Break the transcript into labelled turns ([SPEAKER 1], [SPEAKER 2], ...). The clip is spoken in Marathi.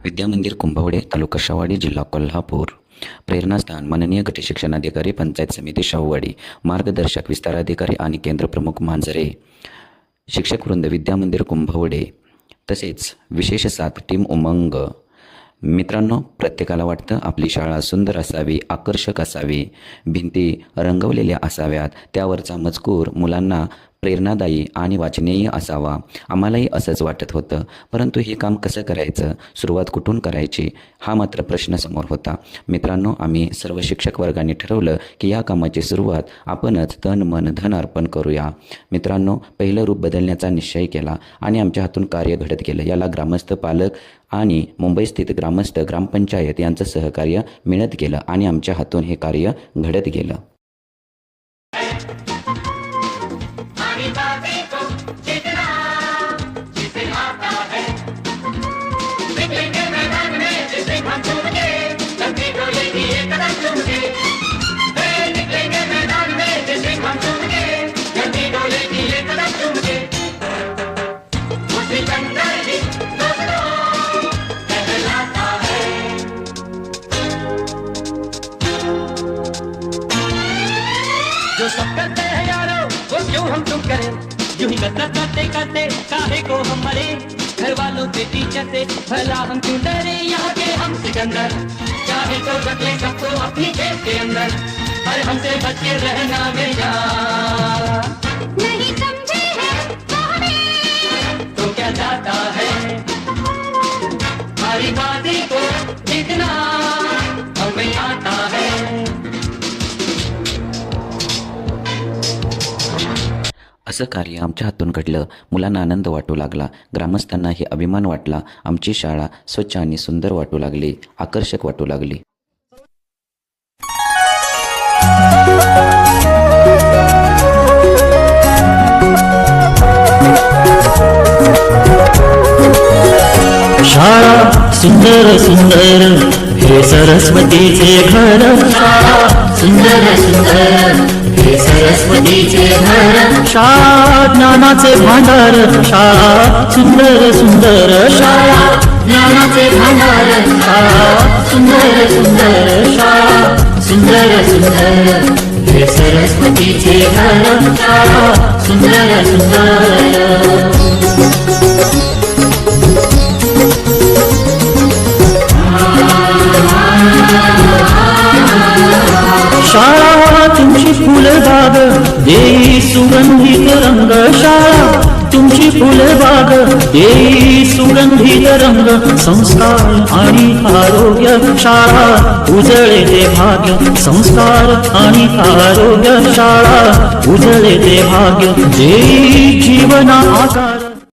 [SPEAKER 1] विद्यामंदिर कुंभवडे, तालुका शाहूवाडी, जिल्हा कोल्हापूर. प्रेरणास्थान माननीय गट शिक्षणाधिकारी, पंचायत समिती शाहूवाडी, मार्गदर्शक विस्ताराधिकारी आणि केंद्र प्रमुख मांजरे. शिक्षक वृंद विद्यामंदिर कुंभवडे. तसेच विशेष साथ टीम उमंग. मित्रांनो, प्रत्येकाला वाटतं आपली शाळा सुंदर असावी, आकर्षक असावी, भिंती रंगवलेल्या असाव्यात, त्यावरचा मजकूर मुलांना प्रेरणादायी आणि वाचनीय असावा. आम्हालाही असंच वाटत होतं, परंतु हे काम कसं करायचं, सुरुवात कुठून करायची, हा मात्र प्रश्न समोर होता. मित्रांनो, आम्ही सर्व शिक्षक वर्गाने ठरवलं की या कामाची सुरुवात आपणच तन मन धन अर्पण करूया. मित्रांनो, पहिलं रूप बदलण्याचा निश्चय केला आणि आमच्या हातून कार्य घडत गेलं. याला ग्रामस्थ, पालक आणि मुंबईस्थित ग्रामस्थ, ग्रामपंचायत यांचं सहकार्य मिळत गेलं आणि आमच्या हातून हे कार्य घडत गेलं.
[SPEAKER 2] जो सब करते हैं यारो वो क्यों हम तुम करें, यूं ही कसरत करते करते काहे को हम मरे, घर वालों से टीचर से भला हम क्यों डरे, यहाँ के हम सिकंदर चाहे तो रख ले सबको अपनी जेब के अंदर, पर हमसे बच के रहना मेरा
[SPEAKER 3] नहीं समझे है तो हमें
[SPEAKER 2] तो क्या जाता है, हमारी बातें को जितना हमें आता है.
[SPEAKER 1] असं कार्य आमच्या हातून घडलं. मुलांना आनंद वाटू लागला, ग्रामस्थांनाही अभिमान वाटला. आमची शाळा स्वच्छ आणि सुंदर वाटू लागली, आकर्षक वाटू लागली.
[SPEAKER 4] शाळा सुंदर सुंदर हे सरस्वतीचे घर, शाळा सुंदर सुंदर हे सरस्वतीचे घर, शाळा ज्ञानाचे भांडार, शाळा सुंदर सुंदर, शाळा ज्ञानाचे भांडार, शाळा सुंदर सुंदर, शाळा सुंदर सुंदर हे सरस्वतीचे घर, शाळा सुंदर सुंदर. शाळा तुमची फुलबाग देई सुगंधित रंग, शाळा तुमची फुलबाग देई सुगंधित रंग, संस्कार आणि आरोग्य शाळा उजळे ते भाग्य, संस्कार आणि आरोग्य शाळा उजळे ते भाग्य देई जीवना आकार.